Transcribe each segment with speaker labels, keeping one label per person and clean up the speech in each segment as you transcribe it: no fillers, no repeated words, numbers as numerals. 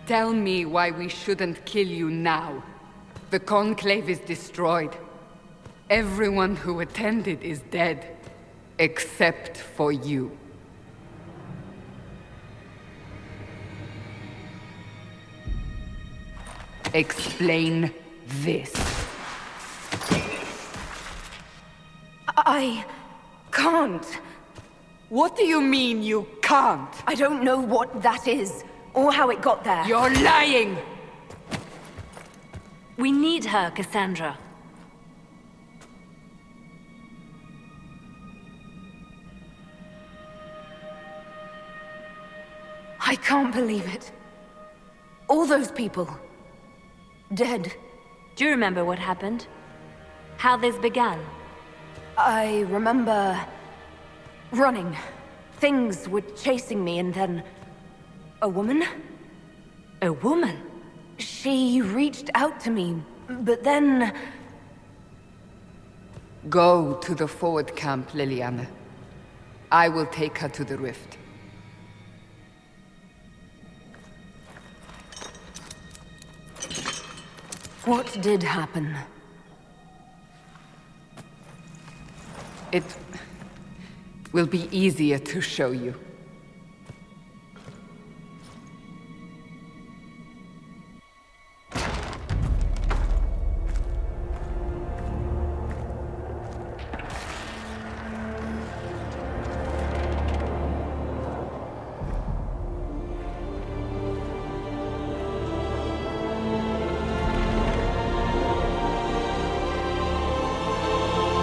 Speaker 1: Tell me why we shouldn't kill you now. The Conclave is destroyed. Everyone who attended is dead. Except for you. Explain this.
Speaker 2: I can't.
Speaker 1: What do you mean you can't?
Speaker 2: I don't know what that is, or how it got there.
Speaker 1: You're lying!
Speaker 2: We need her, Cassandra. I can't believe it. All those people. Dead.
Speaker 3: Do you remember what happened? How this began?
Speaker 2: I remember... running. Things were chasing me and then... a woman?
Speaker 3: A woman?
Speaker 2: She reached out to me, but then...
Speaker 1: Go to the forward camp, Liliana. I will take her to the rift.
Speaker 2: What did happen?
Speaker 1: It will be easier to show you.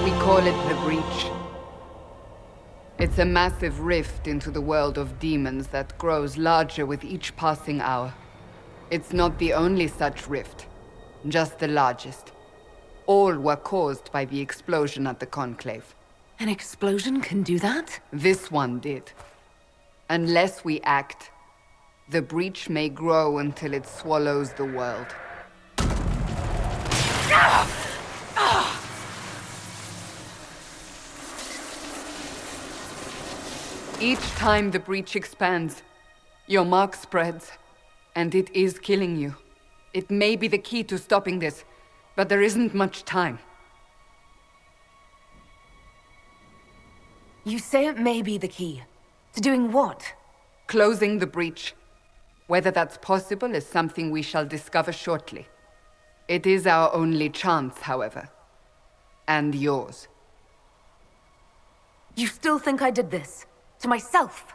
Speaker 1: We call it the Breach. It's a massive rift into the world of demons that grows larger with each passing hour. It's not the only such rift, just the largest. All were caused by the explosion at the Conclave.
Speaker 2: An explosion can do that?
Speaker 1: This one did. Unless we act, the Breach may grow until it swallows the world. Each time the Breach expands, your mark spreads, and it is killing you. It may be the key to stopping this, but there isn't much time.
Speaker 2: You say it may be the key. To doing what?
Speaker 1: Closing the Breach. Whether that's possible is something we shall discover shortly. It is our only chance, however. And yours.
Speaker 2: You still think I did this? To myself?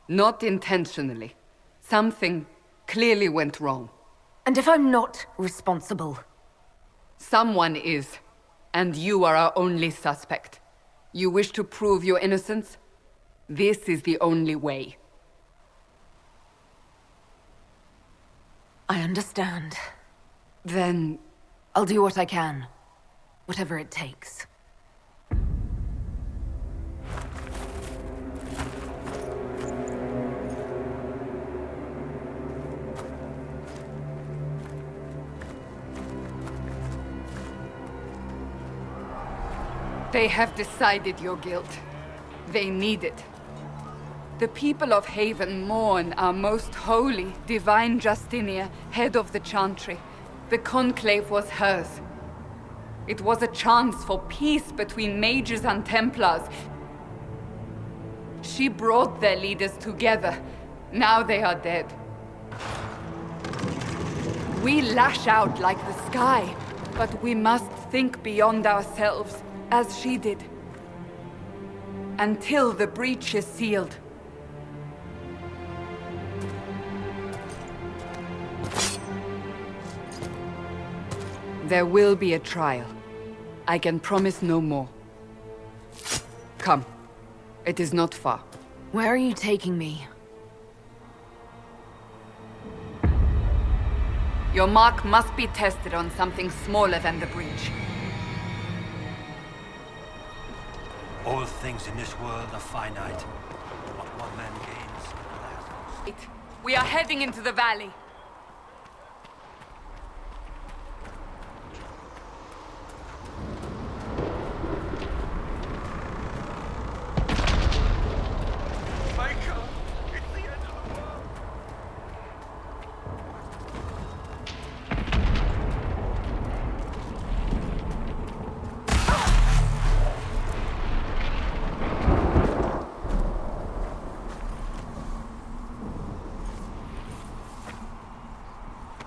Speaker 1: Not intentionally. Something clearly went wrong.
Speaker 2: And if I'm not responsible?
Speaker 1: Someone is, and you are our only suspect. You wish to prove your innocence? This is the only way.
Speaker 2: I understand.
Speaker 1: Then...
Speaker 2: I'll do what I can. Whatever it takes.
Speaker 1: They have decided your guilt. They need it. The people of Haven mourn our most holy, divine Justinia, head of the Chantry. The Conclave was hers. It was a chance for peace between mages and Templars. She brought their leaders together. Now they are dead. We lash out like the sky, but we must think beyond ourselves. As she did. Until the Breach is sealed. There will be a trial. I can promise no more. Come. It is not far.
Speaker 2: Where are you taking me?
Speaker 1: Your mark must be tested on something smaller than the Breach.
Speaker 4: All things in this world are finite. What one man gains, another has.
Speaker 1: We are heading into the valley.
Speaker 4: Michael, it's the end of the world.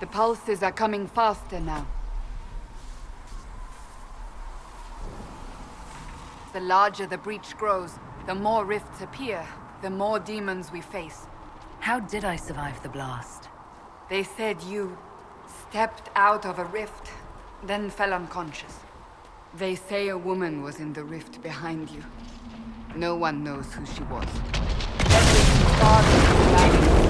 Speaker 1: The pulses are coming faster now. The larger the breach grows, the more rifts appear, the more demons we face.
Speaker 2: How did I survive the blast?
Speaker 1: They said you stepped out of a rift, then fell unconscious. They say a woman was in the rift behind you. No one knows who she was. Every father is lying.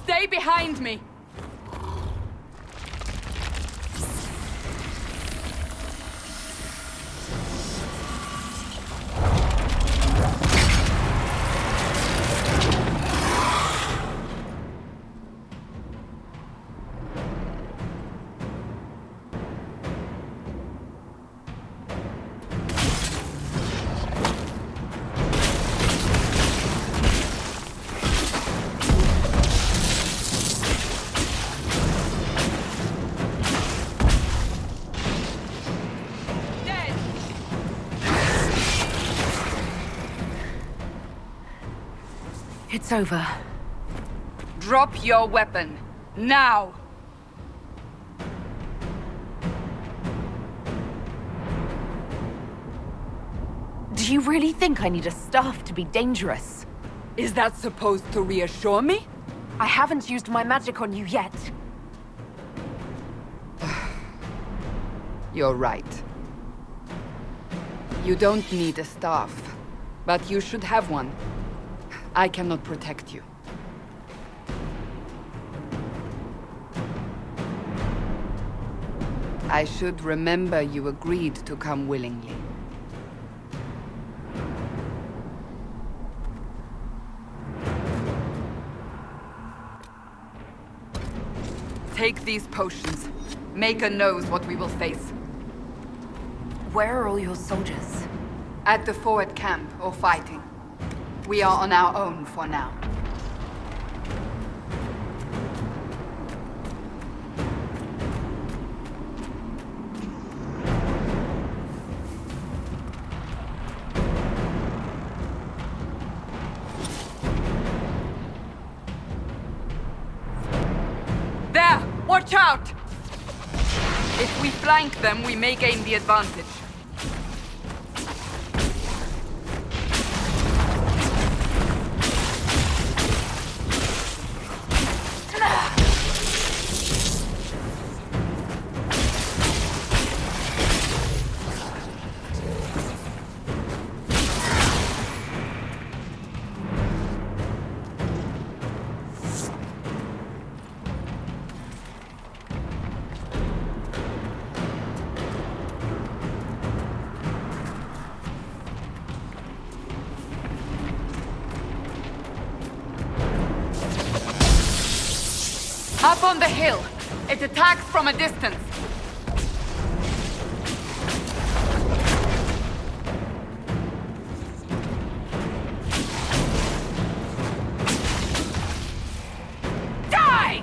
Speaker 1: Stay behind me!
Speaker 2: It's over.
Speaker 1: Drop your weapon. Now!
Speaker 2: Do you really think I need a staff to be dangerous?
Speaker 1: Is that supposed to reassure me?
Speaker 2: I haven't used my magic on you yet.
Speaker 1: You're right. You don't need a staff, but you should have one. I cannot protect you. I should remember you agreed to come willingly. Take these potions. Maker knows what we will face.
Speaker 2: Where are all your soldiers?
Speaker 1: At the forward camp, or fighting. We are on our own for now. There! Watch out! If we flank them, we may gain the advantage. Up on the hill. It attacks from a distance. Die!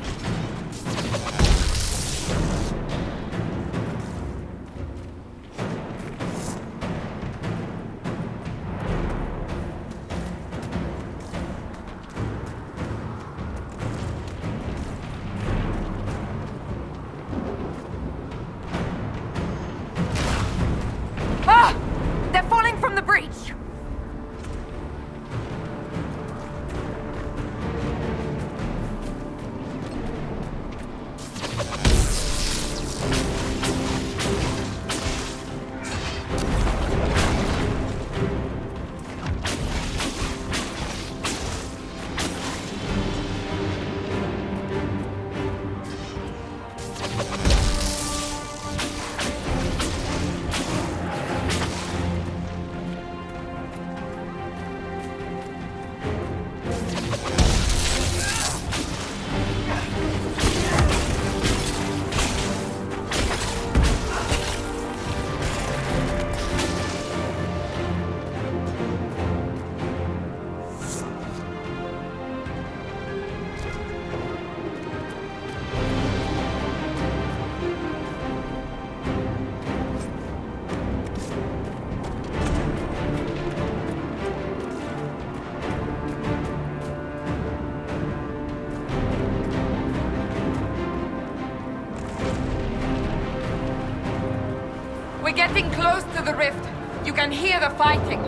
Speaker 1: We're getting close to the rift. You can hear the fighting.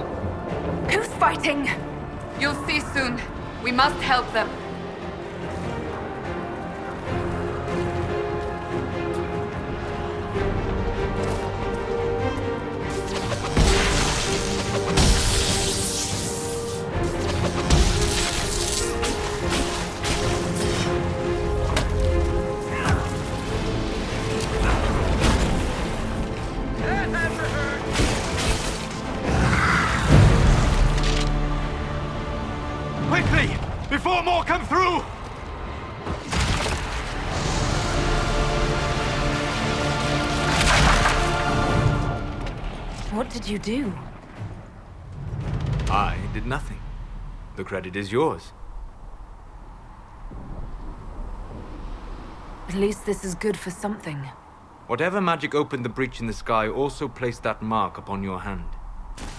Speaker 2: Who's fighting?
Speaker 1: You'll see soon. We must help them.
Speaker 4: Quickly! Before more come through!
Speaker 2: What did you do?
Speaker 5: I did nothing. The credit is yours.
Speaker 2: At least this is good for something.
Speaker 5: Whatever magic opened the breach in the sky also placed that mark upon your hand.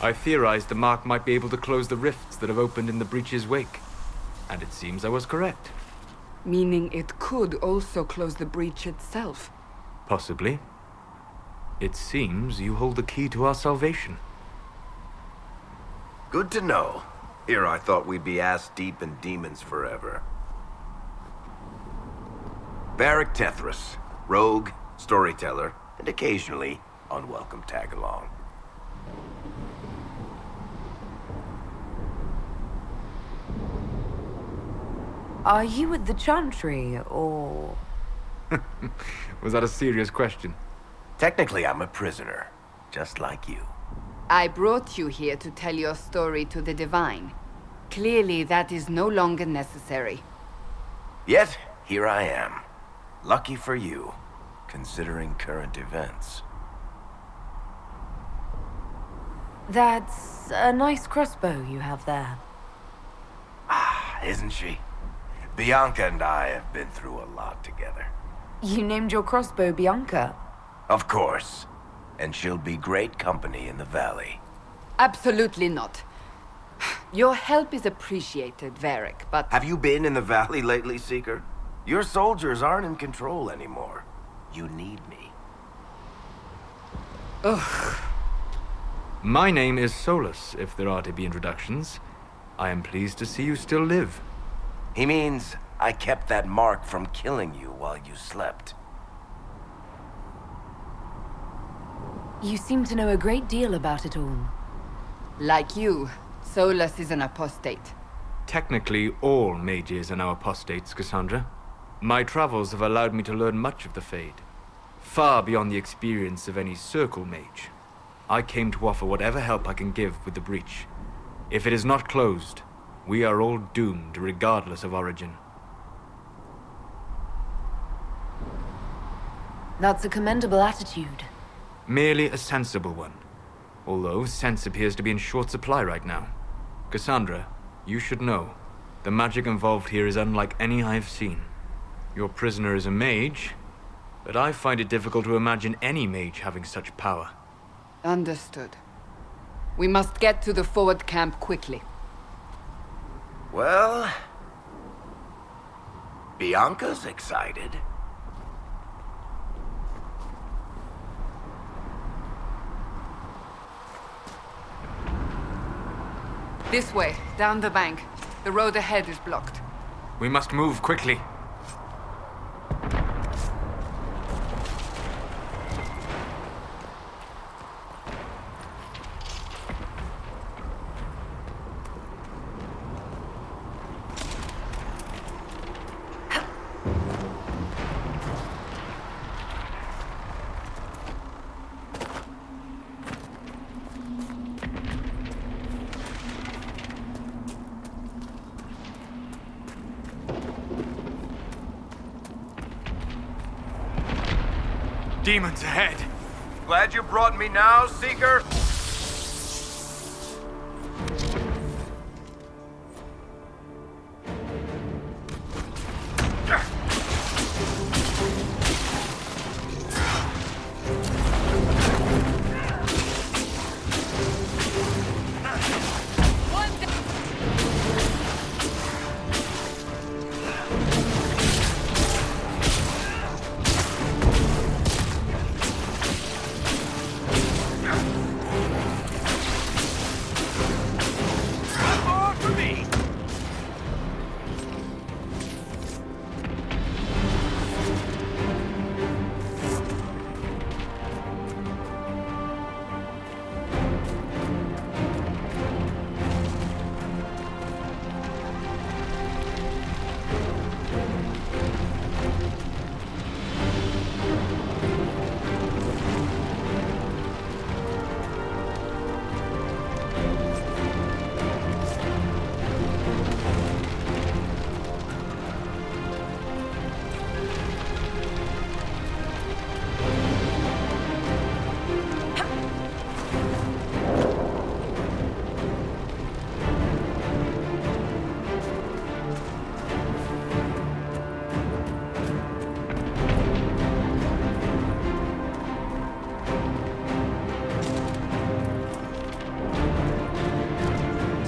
Speaker 5: I theorized the mark might be able to close the rifts that have opened in the breach's wake. And it seems I was correct.
Speaker 1: Meaning it could also close the breach itself.
Speaker 5: Possibly. It seems you hold the key to our salvation.
Speaker 6: Good to know. Here I thought we'd be ass-deep in demons forever. Varric Tethras, rogue, storyteller, and occasionally unwelcome tag-along.
Speaker 2: Are you at the Chantry, or...?
Speaker 5: Was that a serious question?
Speaker 6: Technically, I'm a prisoner, just like you.
Speaker 1: I brought you here to tell your story to the Divine. Clearly, that is no longer necessary.
Speaker 6: Yet, here I am. Lucky for you, considering current events.
Speaker 2: That's a nice crossbow you have there.
Speaker 6: Isn't she? Bianca and I have been through a lot together.
Speaker 2: You named your crossbow Bianca.
Speaker 6: Of course. And she'll be great company in the valley.
Speaker 1: Absolutely not. Your help is appreciated, Varric, but...
Speaker 6: Have you been in the valley lately, Seeker? Your soldiers aren't in control anymore. You need me.
Speaker 1: Ugh.
Speaker 5: My name is Solus, if there are to be introductions. I am pleased to see you still live.
Speaker 6: He means I kept that mark from killing you while you slept.
Speaker 2: You seem to know a great deal about it all.
Speaker 1: Like you, Solus is an apostate.
Speaker 5: Technically, all mages are now apostates, Cassandra. My travels have allowed me to learn much of the Fade. Far beyond the experience of any circle mage. I came to offer whatever help I can give with the breach. If it is not closed, we are all doomed regardless of origin.
Speaker 2: That's a commendable attitude.
Speaker 5: Merely a sensible one. Although sense appears to be in short supply right now. Cassandra, you should know. The magic involved here is unlike any I've seen. Your prisoner is a mage, but I find it difficult to imagine any mage having such power.
Speaker 1: Understood. We must get to the forward camp quickly.
Speaker 6: Well... Bianca's excited.
Speaker 1: This way, down the bank. The road ahead is blocked.
Speaker 5: We must move quickly. Demons ahead!
Speaker 6: Glad you brought me now, Seeker?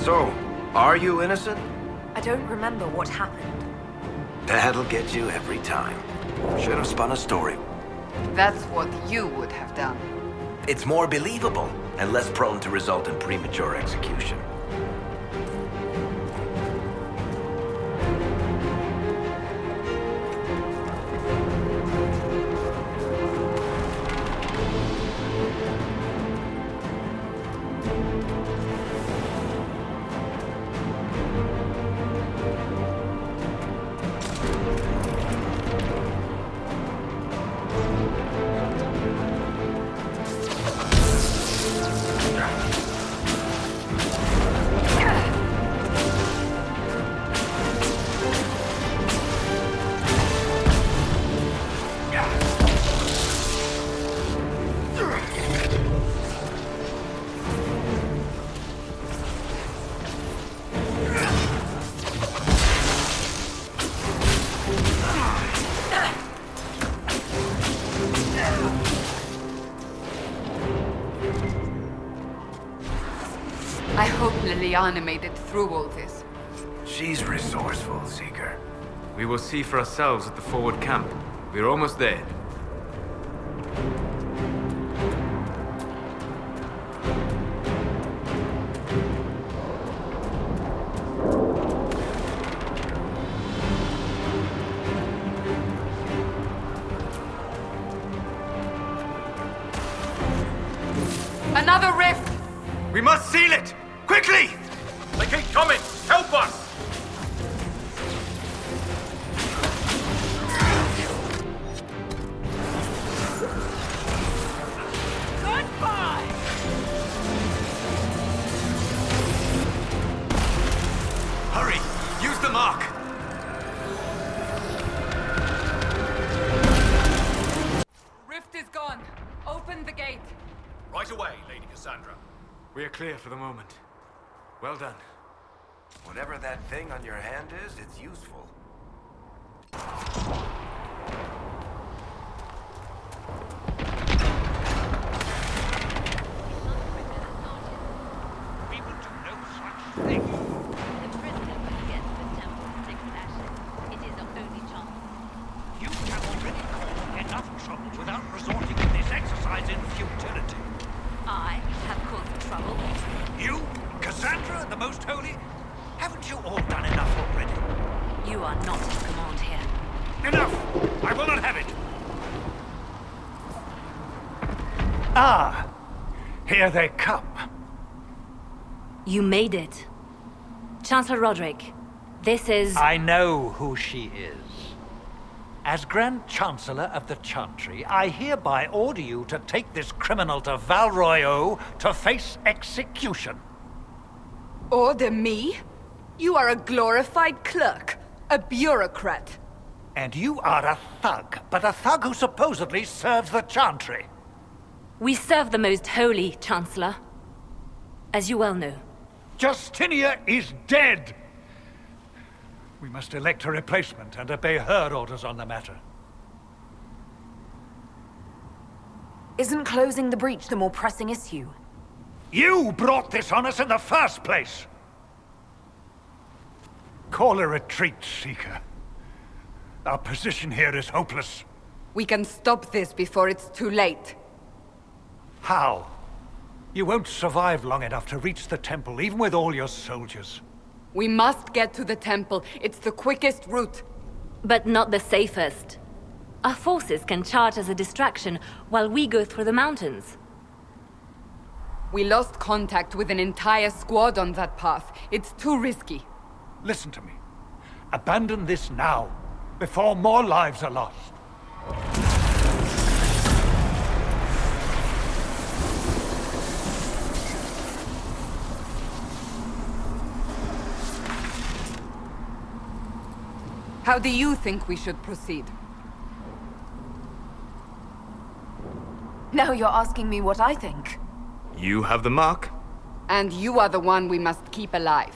Speaker 6: So, are you innocent?
Speaker 2: I don't remember what happened.
Speaker 6: That'll get you every time. Should have spun a story.
Speaker 1: That's what you would have done.
Speaker 6: It's more believable and less prone to result in premature execution.
Speaker 1: I hope Liliana made it through all this.
Speaker 6: She's resourceful, Seeker.
Speaker 5: We will see for ourselves at the forward camp. We're almost there.
Speaker 1: Another rift!
Speaker 5: We must seal it! Quickly!
Speaker 7: They keep coming! Help us!
Speaker 1: Goodbye!
Speaker 5: Hurry! Use the mark!
Speaker 1: Rift is gone. Open the gate.
Speaker 7: Right away, Lady Cassandra.
Speaker 5: We are clear for the moment. Well done.
Speaker 6: Whatever that thing on your hand is, it's useful.
Speaker 7: We will do no such thing.
Speaker 8: The president will get the temple sacred ashes. It is our only chance.
Speaker 7: You have already caused enough trouble without resorting to this exercise in futility.
Speaker 8: I have caused trouble.
Speaker 7: You, Cassandra, the Most Holy, haven't you all done enough already?
Speaker 8: You are not in command here.
Speaker 7: Enough! I will not have it! Ah! Here they come.
Speaker 3: You made it. Chancellor Roderick, this is...
Speaker 9: I know who she is. As Grand Chancellor of the Chantry, I hereby order you to take this criminal to Val Royeaux to face execution.
Speaker 1: Order me? You are a glorified clerk, a bureaucrat.
Speaker 9: And you are a thug, but a thug who supposedly serves the Chantry.
Speaker 3: We serve the Most Holy, Chancellor. As you well know.
Speaker 9: Justinia is dead! We must elect a replacement and obey her orders on the matter.
Speaker 2: Isn't closing the breach the more pressing issue?
Speaker 9: You brought this on us in the first place! Call a retreat, Seeker. Our position here is hopeless.
Speaker 1: We can stop this before it's too late.
Speaker 9: How? You won't survive long enough to reach the temple, even with all your soldiers.
Speaker 1: We must get to the temple. It's the quickest route.
Speaker 3: But not the safest. Our forces can charge as a distraction while we go through the mountains.
Speaker 1: We lost contact with an entire squad on that path. It's too risky.
Speaker 9: Listen to me. Abandon this now, before more lives are lost.
Speaker 1: How do you think we should proceed?
Speaker 2: Now you're asking me what I think.
Speaker 5: You have the mark.
Speaker 1: And you are the one we must keep alive.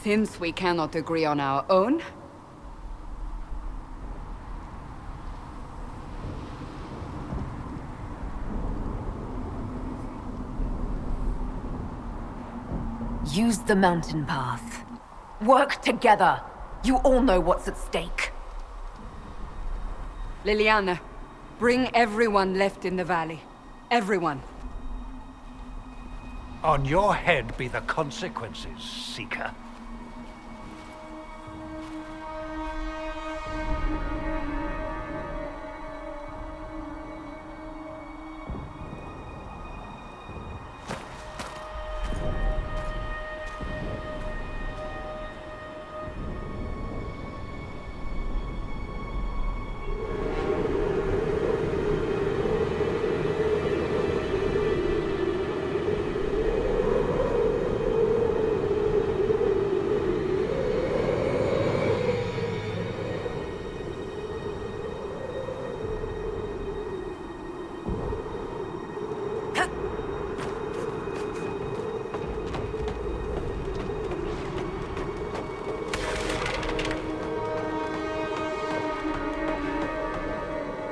Speaker 1: Since we cannot agree on our own,
Speaker 2: Use the mountain path. Work together. You all know what's at stake.
Speaker 1: Liliana, bring everyone left in the valley. Everyone.
Speaker 9: On your head be the consequences, Seeker.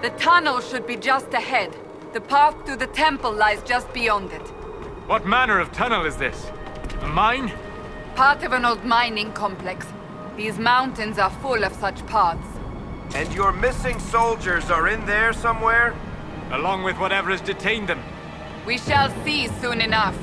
Speaker 1: The tunnel should be just ahead. The path to the temple lies just beyond it.
Speaker 5: What manner of tunnel is this? A mine?
Speaker 1: Part of an old mining complex. These mountains are full of such paths.
Speaker 6: And your missing soldiers are in there somewhere?
Speaker 5: Along with whatever has detained them.
Speaker 1: We shall see soon enough.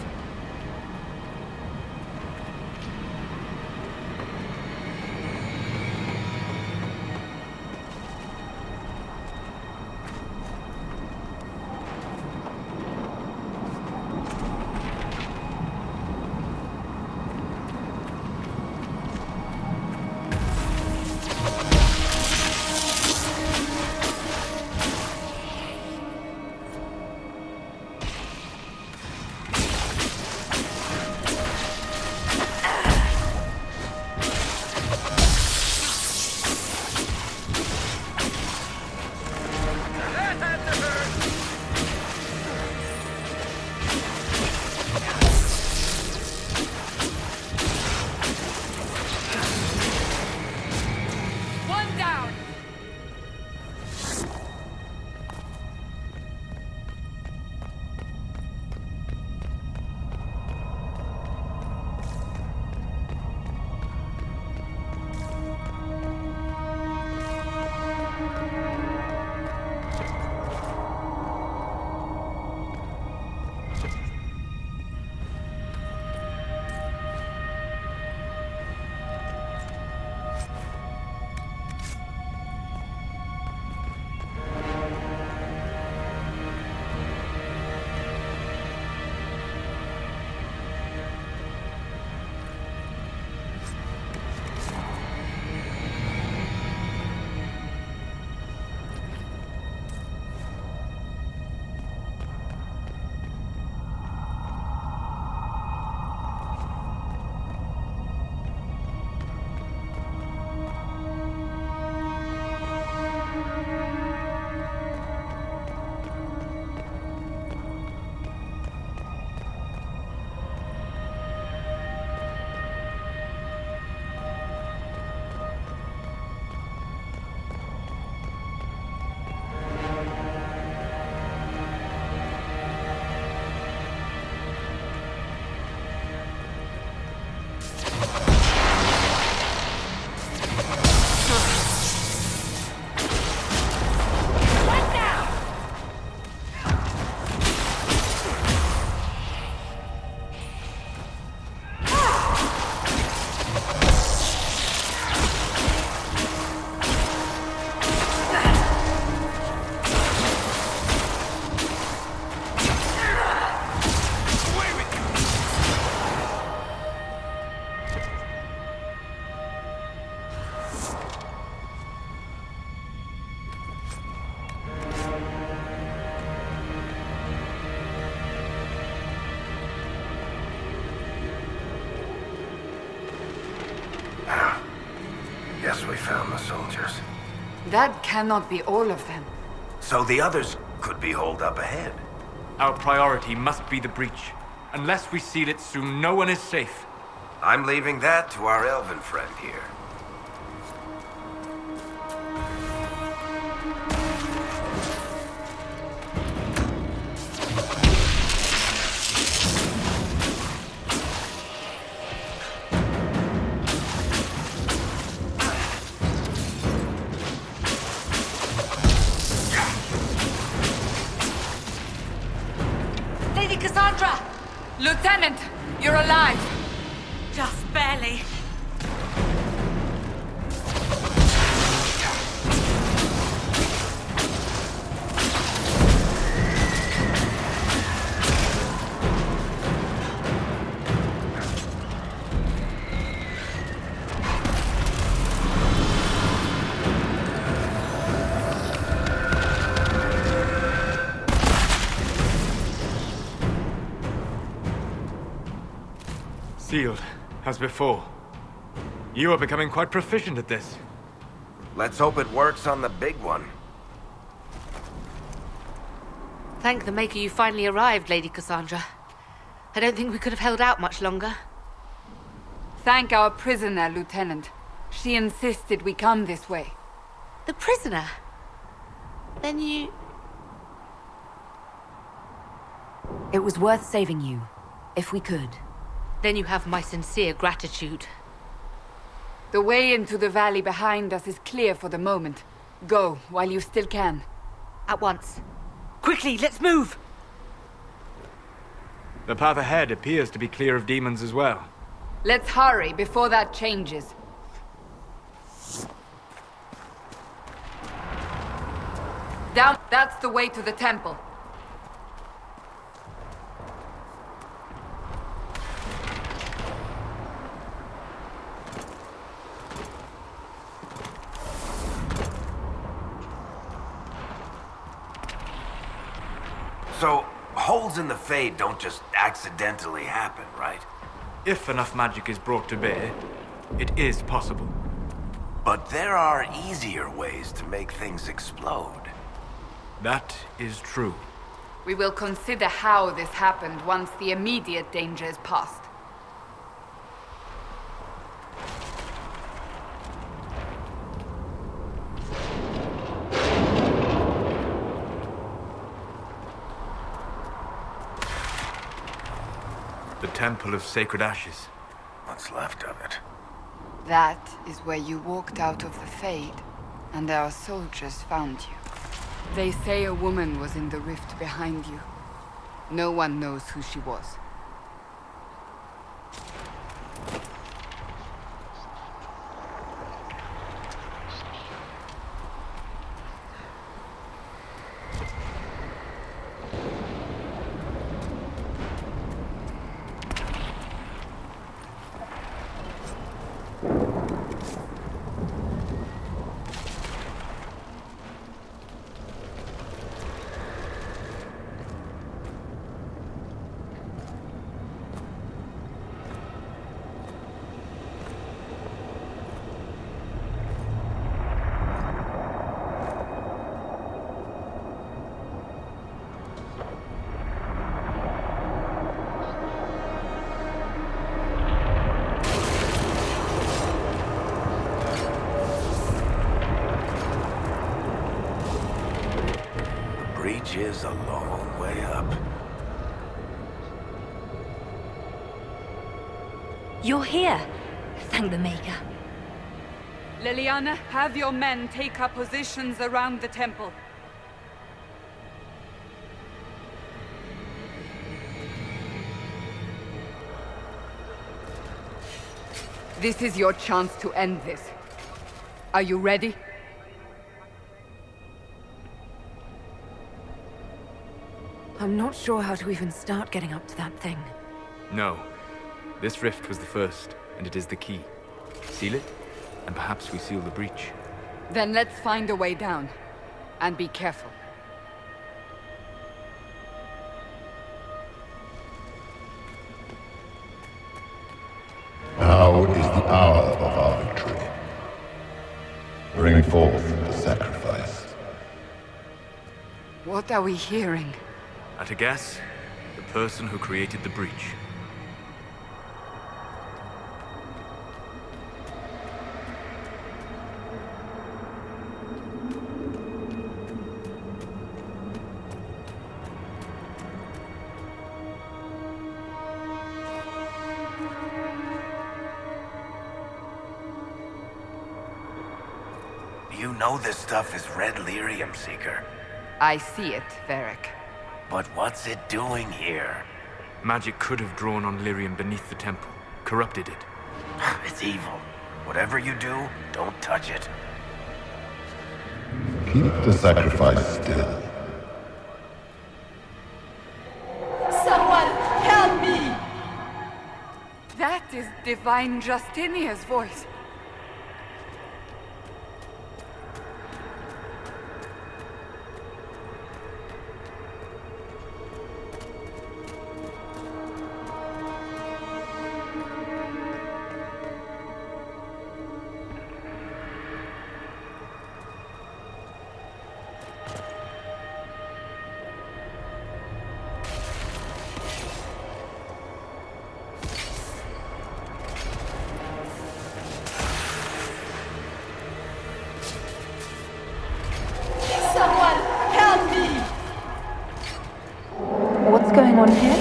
Speaker 6: Guess we found the soldiers.
Speaker 1: That cannot be all of them.
Speaker 6: So the others could be holed up ahead.
Speaker 5: Our priority must be the breach. Unless we seal it soon, no one is safe.
Speaker 6: I'm leaving that to our elven friend here.
Speaker 2: Lady Cassandra!
Speaker 1: Lieutenant, you're alive!
Speaker 2: Just barely.
Speaker 5: Sealed, as before. You are becoming quite proficient at this.
Speaker 6: Let's hope it works on the big one.
Speaker 2: Thank the Maker you finally arrived, Lady Cassandra. I don't think we could have held out much longer.
Speaker 1: Thank our prisoner, Lieutenant. She insisted we come this way.
Speaker 2: The prisoner? Then you... It was worth saving you, if we could. Then you have my sincere gratitude.
Speaker 1: The way into the valley behind us is clear for the moment. Go, while you still can.
Speaker 2: At once. Quickly, let's move!
Speaker 5: The path ahead appears to be clear of demons as well.
Speaker 1: Let's hurry before that changes. Down, that's the way to the temple.
Speaker 6: So, holes in the Fade don't just accidentally happen, right?
Speaker 5: If enough magic is brought to bear, it is possible.
Speaker 6: But there are easier ways to make things explode.
Speaker 5: That is true.
Speaker 1: We will consider how this happened once the immediate danger is past.
Speaker 5: The Temple of Sacred Ashes.
Speaker 6: What's left of it?
Speaker 1: That is where you walked out of the Fade, and our soldiers found you. They say a woman was in the rift behind you. No one knows who she was.
Speaker 6: Breach is a long way up.
Speaker 3: You're here. Thank the Maker.
Speaker 1: Leliana, have your men take up positions around the temple. This is your chance to end this. Are you ready?
Speaker 2: I'm not sure how to even start getting up to that thing.
Speaker 5: No. This rift was the first, and it is the key. Seal it, and perhaps we seal the breach.
Speaker 1: Then let's find a way down. And be careful.
Speaker 10: Now is the hour of our victory. Bring forth the sacrifice.
Speaker 1: What are we hearing?
Speaker 5: At a guess, the person who created the breach.
Speaker 6: You know this stuff is red lyrium, Seeker.
Speaker 1: I see it, Varric.
Speaker 6: But what's it doing here?
Speaker 5: Magic could have drawn on Lyrium beneath the temple, corrupted it.
Speaker 6: It's evil. Whatever you do, don't touch it.
Speaker 10: Keep the sacrifice still.
Speaker 1: Someone help me! That is Divine Justinia's voice.
Speaker 2: What's going on here?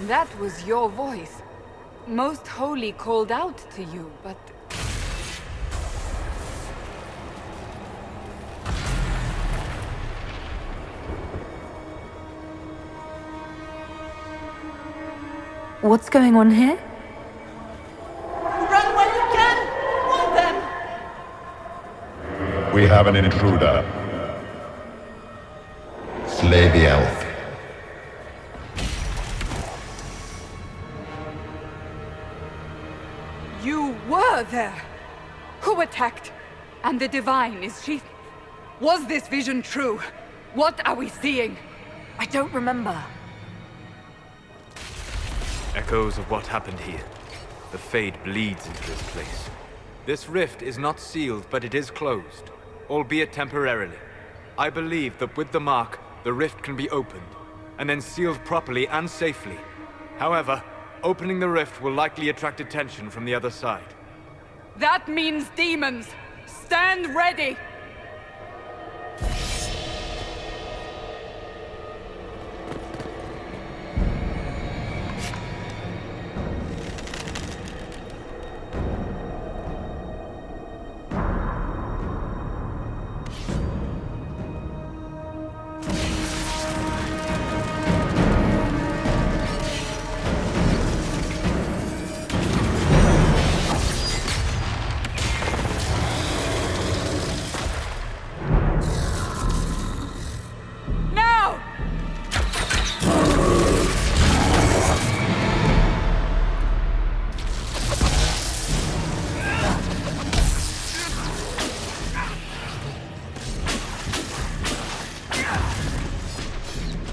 Speaker 1: That was your voice. Most Holy called out to you, but...
Speaker 2: What's going on here?
Speaker 1: Run while you can! Hold them!
Speaker 10: We have an intruder. Slay the elf.
Speaker 1: You were there! Who attacked? And the Divine, is she... Was this vision true? What are we seeing?
Speaker 2: I don't remember.
Speaker 5: Echoes of what happened here. The Fade bleeds into this place. This rift is not sealed, but it is closed, albeit temporarily. I believe that with the mark, the rift can be opened, and then sealed properly and safely. However, opening the rift will likely attract attention from the other side.
Speaker 1: That means demons! Stand ready!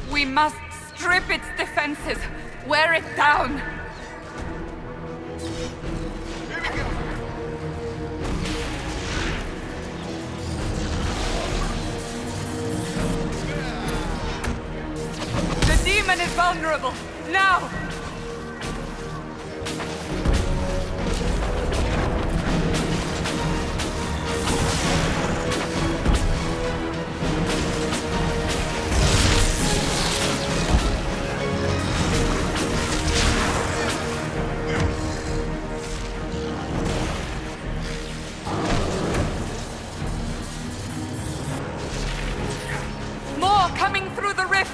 Speaker 1: We must strip its defenses, wear it down. The demon is vulnerable. Now! More coming through the rift!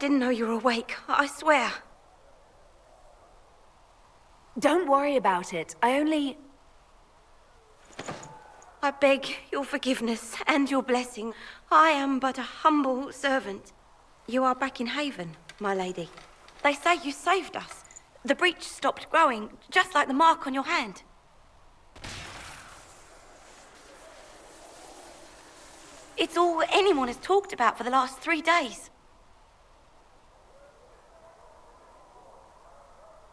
Speaker 11: didn't know you were awake, I swear.
Speaker 2: Don't worry about it. I
Speaker 11: beg your forgiveness and your blessing. I am but a humble servant. You are back in Haven, my lady. They say you saved us. The breach stopped growing, just like the mark on your hand. It's all anyone has talked about for the last 3 days.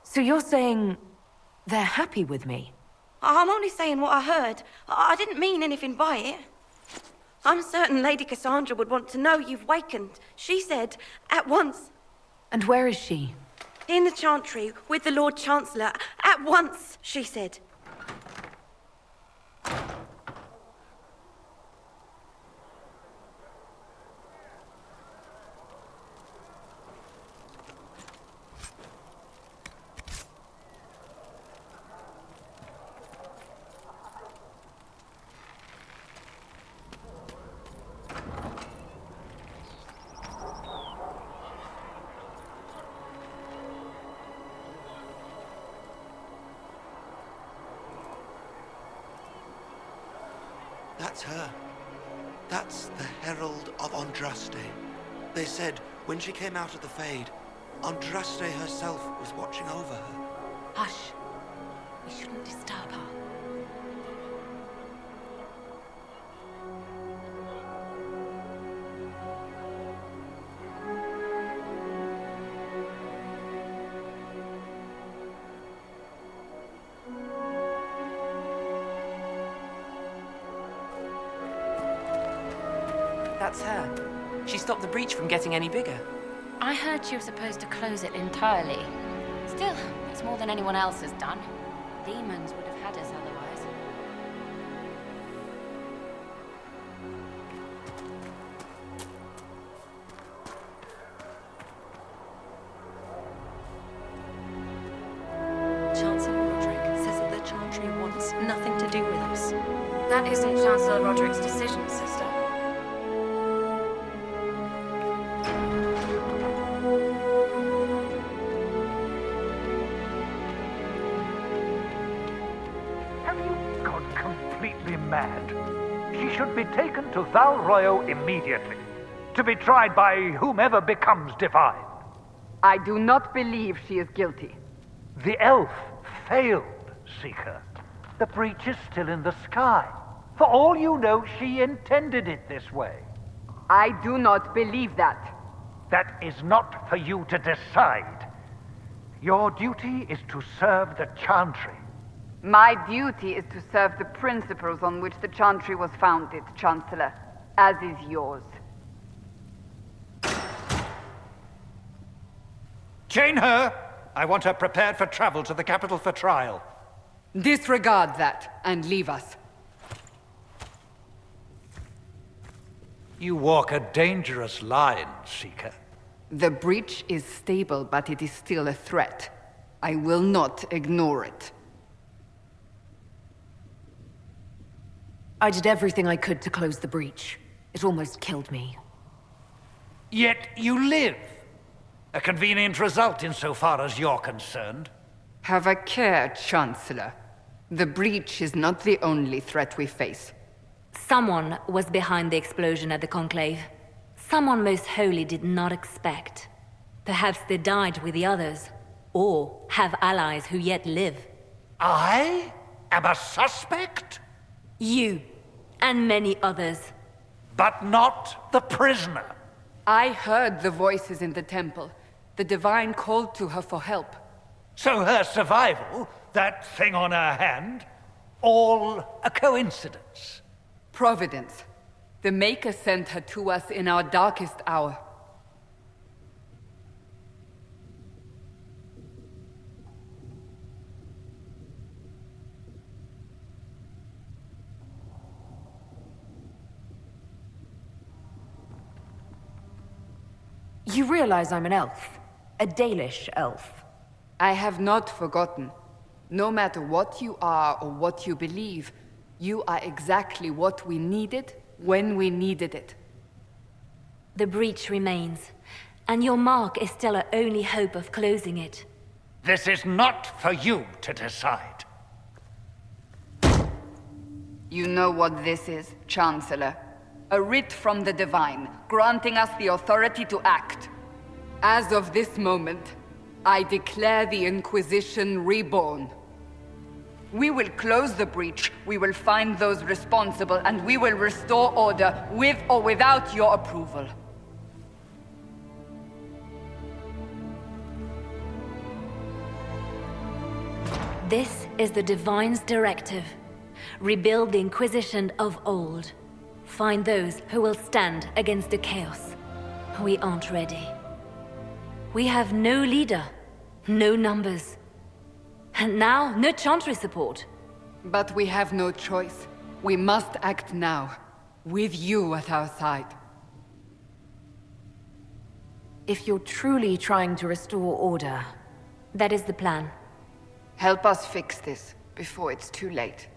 Speaker 2: So you're saying they're happy with me?
Speaker 11: I'm only saying what I heard. I didn't mean anything by it. I'm certain Lady Cassandra would want to know you've wakened. She said, at once.
Speaker 2: And where is she?
Speaker 11: In the Chantry, with the Lord Chancellor. At once, she said.
Speaker 12: That's her. That's the Herald of Andraste. They said when she came out of the Fade, Andraste herself was watching over her.
Speaker 2: Hush. We shouldn't disturb her.
Speaker 13: That's her. She stopped the breach from getting any bigger.
Speaker 14: I heard she was supposed to close it entirely. Still, it's more than anyone else has done. Demons would have had us otherwise.
Speaker 15: Chancellor Roderick says that the Chantry wants nothing to do with us.
Speaker 14: That isn't Chancellor Roderick's decision, sister.
Speaker 9: Mad. She should be taken to Val Royo immediately, to be tried by whomever becomes divine.
Speaker 1: I do not believe she is guilty.
Speaker 9: The elf failed, Seeker. The breach is still in the sky. For all you know, she intended it this way.
Speaker 1: I do not believe that.
Speaker 9: That is not for you to decide. Your duty is to serve the Chantry.
Speaker 1: My duty is to serve the principles on which the Chantry was founded, Chancellor, as is yours.
Speaker 9: Chain her! I want her prepared for travel to the capital for trial.
Speaker 1: Disregard that, and leave us.
Speaker 9: You walk a dangerous line, Seeker.
Speaker 1: The breach is stable, but it is still a threat. I will not ignore it.
Speaker 2: I did everything I could to close the breach. It almost killed me.
Speaker 9: Yet you live. A convenient result insofar as you're concerned.
Speaker 1: Have a care, Chancellor. The breach is not the only threat we face.
Speaker 3: Someone was behind the explosion at the Conclave. Someone Most Holy did not expect. Perhaps they died with the others, or have allies who yet live.
Speaker 9: I am a suspect?
Speaker 3: You, and many others.
Speaker 9: But not the prisoner.
Speaker 1: I heard the voices in the temple. The Divine called to her for help.
Speaker 9: So her survival, that thing on her hand, all a coincidence?
Speaker 1: Providence. The Maker sent her to us in our darkest hour.
Speaker 2: You realize I'm an elf. A Dalish elf.
Speaker 1: I have not forgotten. No matter what you are or what you believe, you are exactly what we needed when we needed it.
Speaker 3: The breach remains, And your mark is still our only hope of closing it.
Speaker 9: This is not for you to decide.
Speaker 1: You know what this is, Chancellor. A writ from the Divine, granting us the authority to act. As of this moment, I declare the Inquisition reborn. We will close the breach, we will find those responsible, and we will restore order with or without your approval.
Speaker 3: This is the Divine's directive. Rebuild the Inquisition of old. Find those who will stand against the chaos. We aren't ready. We have no leader, no numbers. And now, no Chantry support.
Speaker 1: But we have no choice. We must act now, with you at our side.
Speaker 2: If you're truly trying to restore order...
Speaker 3: That is the plan.
Speaker 1: Help us fix this, before it's too late.